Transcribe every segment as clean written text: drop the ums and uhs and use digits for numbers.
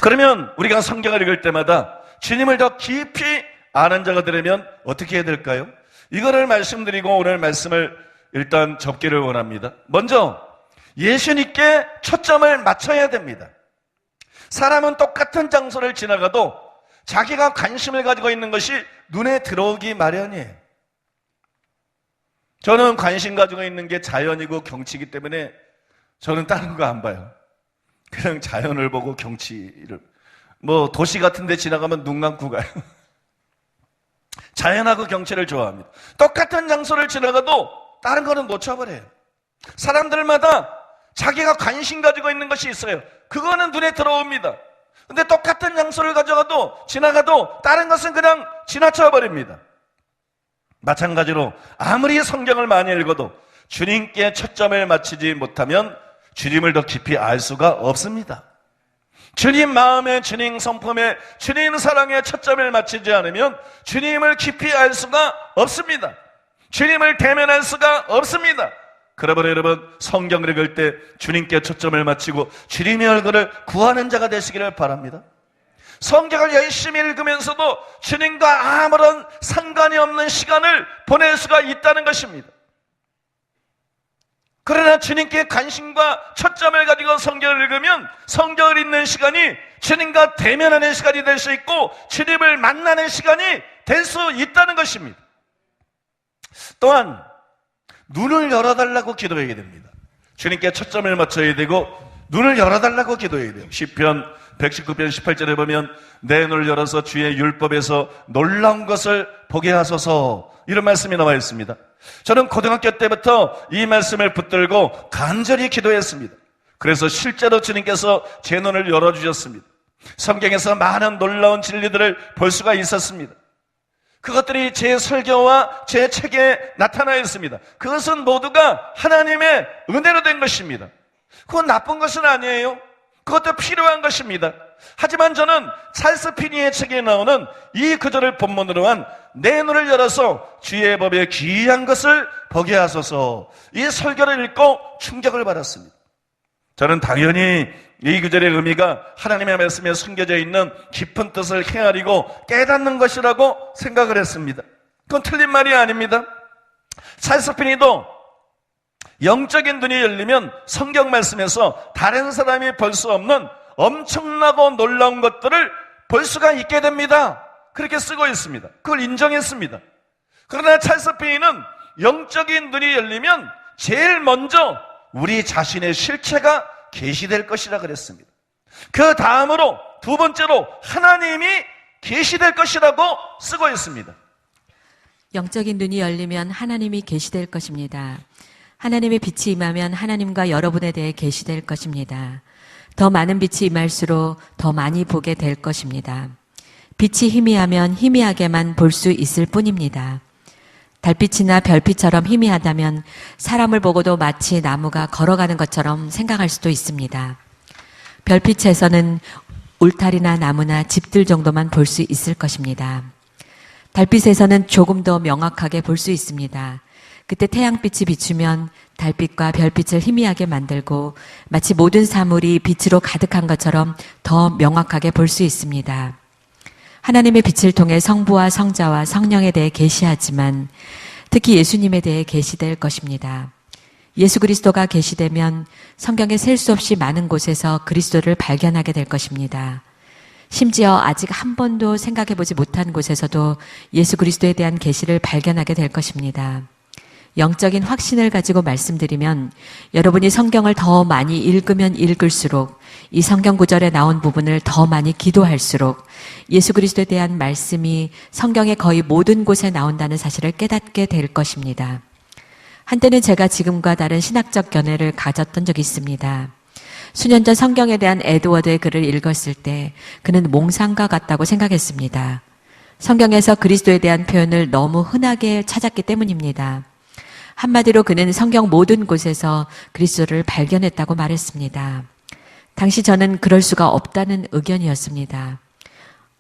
그러면 우리가 성경을 읽을 때마다 주님을 더 깊이 아는 자가 되려면 어떻게 해야 될까요? 이거를 말씀드리고 오늘 말씀을 일단 접기를 원합니다. 먼저 예수님께 초점을 맞춰야 됩니다. 사람은 똑같은 장소를 지나가도 자기가 관심을 가지고 있는 것이 눈에 들어오기 마련이에요. 저는 관심 가지고 있는 게 자연이고 경치이기 때문에 저는 다른 거 안 봐요. 그냥 자연을 보고 경치를. 도시 같은 데 지나가면 눈 감고 가요. 자연하고 경치를 좋아합니다. 똑같은 장소를 지나가도 다른 거는 놓쳐버려요. 사람들마다 자기가 관심 가지고 있는 것이 있어요. 그거는 눈에 들어옵니다. 근데 똑같은 장소를 지나가도 다른 것은 그냥 지나쳐 버립니다. 마찬가지로 아무리 성경을 많이 읽어도 주님께 초점을 맞추지 못하면 주님을 더 깊이 알 수가 없습니다. 주님 마음에, 주님 성품에, 주님 사랑에 초점을 맞추지 않으면 주님을 깊이 알 수가 없습니다. 주님을 대면할 수가 없습니다. 그러므로 여러분, 성경을 읽을 때 주님께 초점을 맞추고 주님의 얼굴을 구하는 자가 되시기를 바랍니다. 성경을 열심히 읽으면서도 주님과 아무런 상관이 없는 시간을 보낼 수가 있다는 것입니다. 그러나 주님께 관심과 초점을 가지고 성경을 읽으면 성경을 읽는 시간이 주님과 대면하는 시간이 될 수 있고 주님을 만나는 시간이 될 수 있다는 것입니다. 또한 눈을 열어달라고 기도해야 됩니다. 주님께 초점을 맞춰야 되고 눈을 열어달라고 기도해야 돼요. 시편 119편 18절에 보면 내 눈을 열어서 주의 율법에서 놀라운 것을 보게 하소서, 이런 말씀이 나와 있습니다. 저는 고등학교 때부터 이 말씀을 붙들고 간절히 기도했습니다. 그래서 실제로 주님께서 제 눈을 열어주셨습니다. 성경에서 많은 놀라운 진리들을 볼 수가 있었습니다. 그것들이 제 설교와 제 책에 나타나 있습니다. 그것은 모두가 하나님의 은혜로 된 것입니다. 그건 나쁜 것은 아니에요. 그것도 필요한 것입니다. 하지만 저는 찰스 피니의 책에 나오는 이 구절을 본문으로 한 내 눈을 열어서 주의 법에 귀한 것을 보게 하소서, 이 설교를 읽고 충격을 받았습니다. 저는 당연히 이 구절의 의미가 하나님의 말씀에 숨겨져 있는 깊은 뜻을 헤아리고 깨닫는 것이라고 생각을 했습니다. 그건 틀린 말이 아닙니다. 찰스 피니도 영적인 눈이 열리면 성경 말씀에서 다른 사람이 볼 수 없는 엄청나고 놀라운 것들을 볼 수가 있게 됩니다. 그렇게 쓰고 있습니다. 그걸 인정했습니다. 그러나 찰스 피니는 영적인 눈이 열리면 제일 먼저 우리 자신의 실체가 계시될 것이라 그랬습니다. 그 다음으로 두 번째로 하나님이 계시될 것이라고 쓰고 있습니다. 영적인 눈이 열리면 하나님이 계시될 것입니다. 하나님의 빛이 임하면 하나님과 여러분에 대해 계시될 것입니다. 더 많은 빛이 임할수록 더 많이 보게 될 것입니다. 빛이 희미하면 희미하게만 볼 수 있을 뿐입니다. 달빛이나 별빛처럼 희미하다면 사람을 보고도 마치 나무가 걸어가는 것처럼 생각할 수도 있습니다. 별빛에서는 울타리나 나무나 집들 정도만 볼 수 있을 것입니다. 달빛에서는 조금 더 명확하게 볼 수 있습니다. 그때 태양빛이 비추면 달빛과 별빛을 희미하게 만들고 마치 모든 사물이 빛으로 가득한 것처럼 더 명확하게 볼 수 있습니다. 하나님의 빛을 통해 성부와 성자와 성령에 대해 계시하지만 특히 예수님에 대해 계시될 것입니다. 예수 그리스도가 계시되면 성경에 셀 수 없이 많은 곳에서 그리스도를 발견하게 될 것입니다. 심지어 아직 한 번도 생각해보지 못한 곳에서도 예수 그리스도에 대한 계시를 발견하게 될 것입니다. 영적인 확신을 가지고 말씀드리면 여러분이 성경을 더 많이 읽으면 읽을수록 이 성경 구절에 나온 부분을 더 많이 기도할수록 예수 그리스도에 대한 말씀이 성경의 거의 모든 곳에 나온다는 사실을 깨닫게 될 것입니다. 한때는 제가 지금과 다른 신학적 견해를 가졌던 적이 있습니다. 수년 전 성경에 대한 에드워드의 글을 읽었을 때 그는 몽상가 같다고 생각했습니다. 성경에서 그리스도에 대한 표현을 너무 흔하게 찾았기 때문입니다. 한마디로 그는 성경 모든 곳에서 그리스도를 발견했다고 말했습니다. 당시 저는 그럴 수가 없다는 의견이었습니다.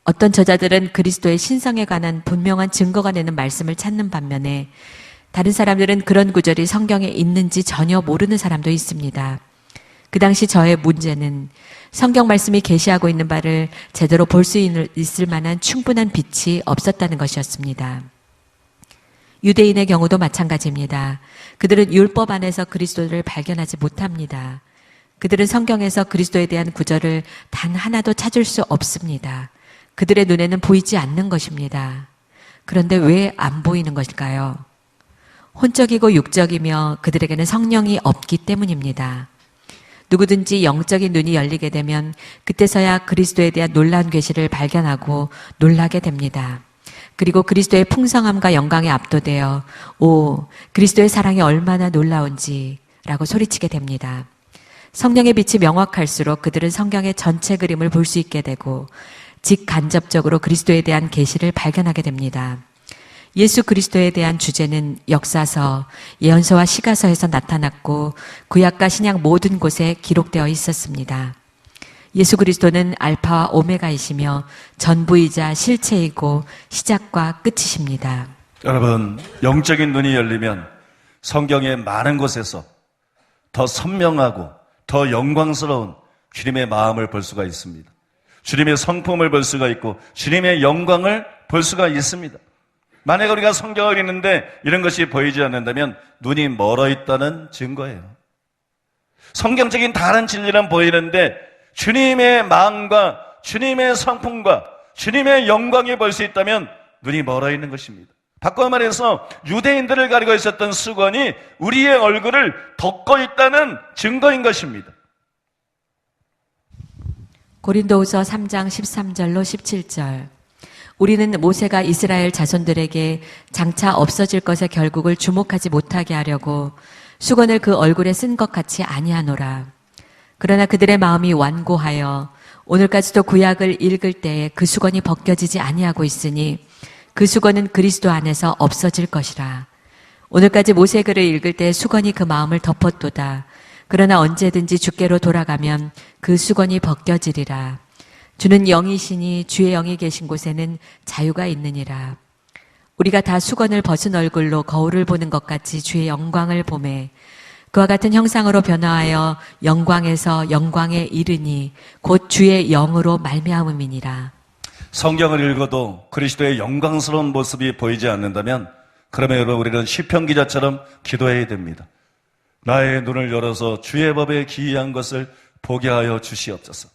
어떤 저자들은 그리스도의 신성에 관한 분명한 증거가 되는 말씀을 찾는 반면에 다른 사람들은 그런 구절이 성경에 있는지 전혀 모르는 사람도 있습니다. 그 당시 저의 문제는 성경 말씀이 계시하고 있는 바를 제대로 볼 수 있을 만한 충분한 빛이 없었다는 것이었습니다. 유대인의 경우도 마찬가지입니다. 그들은 율법 안에서 그리스도를 발견하지 못합니다. 그들은 성경에서 그리스도에 대한 구절을 단 하나도 찾을 수 없습니다. 그들의 눈에는 보이지 않는 것입니다. 그런데 왜 안 보이는 것일까요? 혼적이고 육적이며 그들에게는 성령이 없기 때문입니다. 누구든지 영적인 눈이 열리게 되면 그때서야 그리스도에 대한 놀라운 계시를 발견하고 놀라게 됩니다. 그리고 그리스도의 풍성함과 영광에 압도되어 오, 그리스도의 사랑이 얼마나 놀라운지 라고 소리치게 됩니다. 성령의 빛이 명확할수록 그들은 성경의 전체 그림을 볼 수 있게 되고 직간접적으로 그리스도에 대한 계시를 발견하게 됩니다. 예수 그리스도에 대한 주제는 역사서, 예언서와 시가서에서 나타났고 구약과 신약 모든 곳에 기록되어 있었습니다. 예수 그리스도는 알파와 오메가이시며 전부이자 실체이고 시작과 끝이십니다. 여러분, 영적인 눈이 열리면 성경의 많은 곳에서 더 선명하고 더 영광스러운 주님의 마음을 볼 수가 있습니다. 주님의 성품을 볼 수가 있고 주님의 영광을 볼 수가 있습니다. 만약 우리가 성경을 읽는데 이런 것이 보이지 않는다면 눈이 멀어 있다는 증거예요. 성경적인 다른 진리는 보이는데 주님의 마음과 주님의 성품과 주님의 영광이 볼 수 있다면 눈이 멀어 있는 것입니다. 바꿔 말해서 유대인들을 가리고 있었던 수건이 우리의 얼굴을 덮고 있다는 증거인 것입니다. 고린도후서 3장 13절로 17절. 우리는 모세가 이스라엘 자손들에게 장차 없어질 것의 결국을 주목하지 못하게 하려고 수건을 그 얼굴에 쓴 것 같이 아니하노라. 그러나 그들의 마음이 완고하여 오늘까지도 구약을 읽을 때에 그 수건이 벗겨지지 아니하고 있으니 그 수건은 그리스도 안에서 없어질 것이라. 오늘까지 모세글을 읽을 때 수건이 그 마음을 덮었도다. 그러나 언제든지 주께로 돌아가면 그 수건이 벗겨지리라. 주는 영이시니 주의 영이 계신 곳에는 자유가 있느니라. 우리가 다 수건을 벗은 얼굴로 거울을 보는 것 같이 주의 영광을 보매 그와 같은 형상으로 변화하여 영광에서 영광에 이르니 곧 주의 영으로 말미암음이니라. 성경을 읽어도 그리스도의 영광스러운 모습이 보이지 않는다면 그러면 여러분 우리는 시편 기자처럼 기도해야 됩니다. 나의 눈을 열어서 주의 법에 기이한 것을 보게 하여 주시옵소서.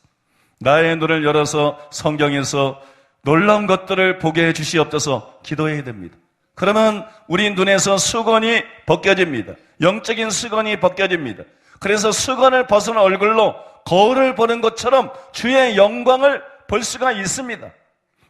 나의 눈을 열어서 성경에서 놀라운 것들을 보게 해 주시옵소서 기도해야 됩니다. 그러면 우리 눈에서 수건이 벗겨집니다. 영적인 수건이 벗겨집니다. 그래서 수건을 벗은 얼굴로 거울을 보는 것처럼 주의 영광을 볼 수가 있습니다.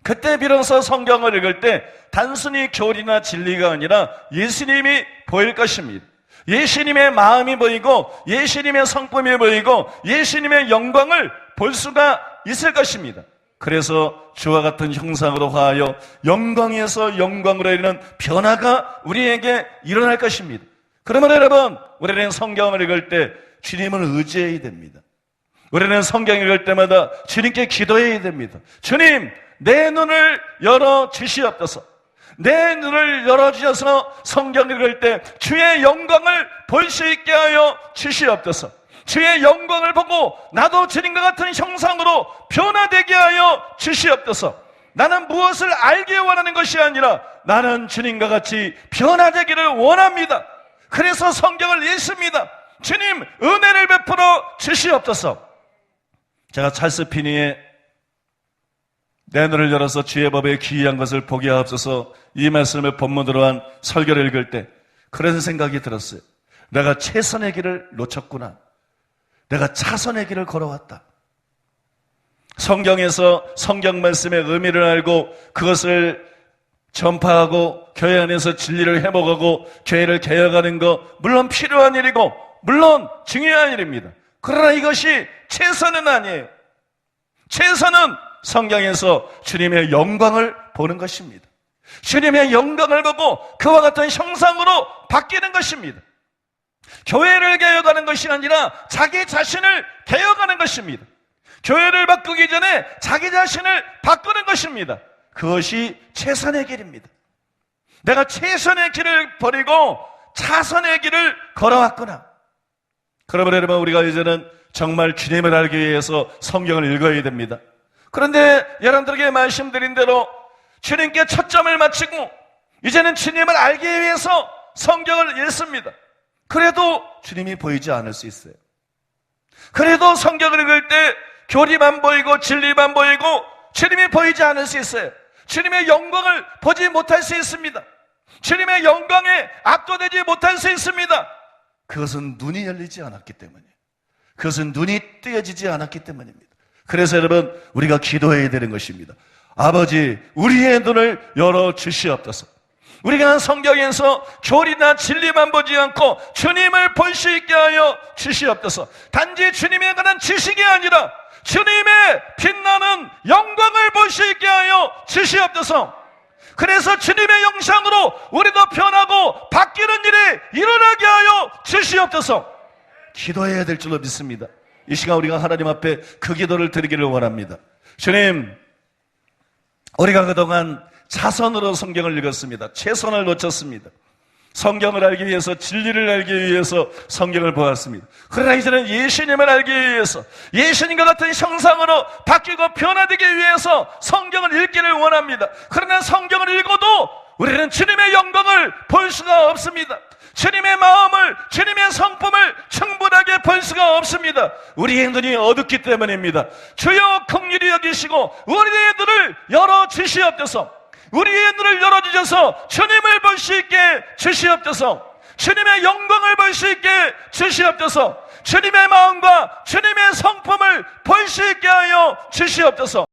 그때 비로소 성경을 읽을 때 단순히 교리나 진리가 아니라 예수님이 보일 것입니다. 예수님의 마음이 보이고 예수님의 성품이 보이고 예수님의 영광을 볼 수가 있을 것입니다. 그래서 주와 같은 형상으로 화하여 영광에서 영광으로 이르는 변화가 우리에게 일어날 것입니다. 그러면 여러분, 우리는 성경을 읽을 때 주님을 의지해야 됩니다. 우리는 성경 읽을 때마다 주님께 기도해야 됩니다. 주님, 내 눈을 열어 주시옵소서. 내 눈을 열어주셔서 성경 읽을 때 주의 영광을 볼 수 있게 하여 주시옵소서. 주의 영광을 보고 나도 주님과 같은 형상으로 변화되게 하여 주시옵소서. 나는 무엇을 알기 원하는 것이 아니라 나는 주님과 같이 변화되기를 원합니다. 그래서 성경을 읽습니다. 주님, 은혜를 베풀어 주시옵소서. 제가 찰스 피니의 내 눈을 열어서 주의 법에 기이한 것을 보게 하옵소서 이 말씀을 본문으로 한 설교를 읽을 때 그런 생각이 들었어요. 내가 최선의 길을 놓쳤구나. 내가 차선의 길을 걸어왔다. 성경에서 성경 말씀의 의미를 알고 그것을 전파하고 교회 안에서 진리를 회복하고 교회를 개혁하는 것 물론 필요한 일이고 물론 중요한 일입니다. 그러나 이것이 최선은 아니에요. 최선은 성경에서 주님의 영광을 보는 것입니다. 주님의 영광을 보고 그와 같은 형상으로 바뀌는 것입니다. 교회를 개혁하는 것이 아니라 자기 자신을 개혁하는 것입니다. 교회를 바꾸기 전에 자기 자신을 바꾸는 것입니다. 그것이 최선의 길입니다. 내가 최선의 길을 버리고 차선의 길을 걸어왔구나. 그러면 여러분, 우리가 이제는 정말 주님을 알기 위해서 성경을 읽어야 됩니다. 그런데 여러분들에게 말씀드린 대로 주님께 초점을 맞추고 이제는 주님을 알기 위해서 성경을 읽습니다. 그래도 주님이 보이지 않을 수 있어요. 그래도 성경을 읽을 때 교리만 보이고 진리만 보이고 주님이 보이지 않을 수 있어요. 주님의 영광을 보지 못할 수 있습니다. 주님의 영광에 압도되지 못할 수 있습니다. 그것은 눈이 열리지 않았기 때문이에요. 그것은 눈이 뜨여지지 않았기 때문입니다. 그래서 여러분, 우리가 기도해야 되는 것입니다. 아버지, 우리의 눈을 열어주시옵소서. 우리가 성경에서 교리나 진리만 보지 않고 주님을 볼 수 있게 하여 주시옵소서. 단지 주님에 관한 지식이 아니라 주님의 빛나는 영광을 볼 수 있게 하여 주시옵소서. 그래서 주님의 영상으로 우리도 변하고 바뀌는 일이 일어나게 하여 주시옵소서. 기도해야 될 줄로 믿습니다. 이 시간 우리가 하나님 앞에 그 기도를 드리기를 원합니다. 주님, 우리가 그동안 자선으로 성경을 읽었습니다. 최선을 놓쳤습니다. 성경을 알기 위해서, 진리를 알기 위해서 성경을 보았습니다. 그러나 이제는 예수님을 알기 위해서, 예수님과 같은 형상으로 바뀌고 변화되기 위해서 성경을 읽기를 원합니다. 그러나 성경을 읽어도 우리는 주님의 영광을 볼 수가 없습니다. 주님의 마음을, 주님의 성품을 충분하게 볼 수가 없습니다. 우리의 눈이 어둡기 때문입니다. 주여 긍휼히 여기시고 우리의 눈을 열어주시옵소서. 우리의 눈을 열어주셔서 주님을 볼 수 있게 주시옵소서. 주님의 영광을 볼 수 있게 주시옵소서. 주님의 마음과 주님의 성품을 볼 수 있게 하여 주시옵소서.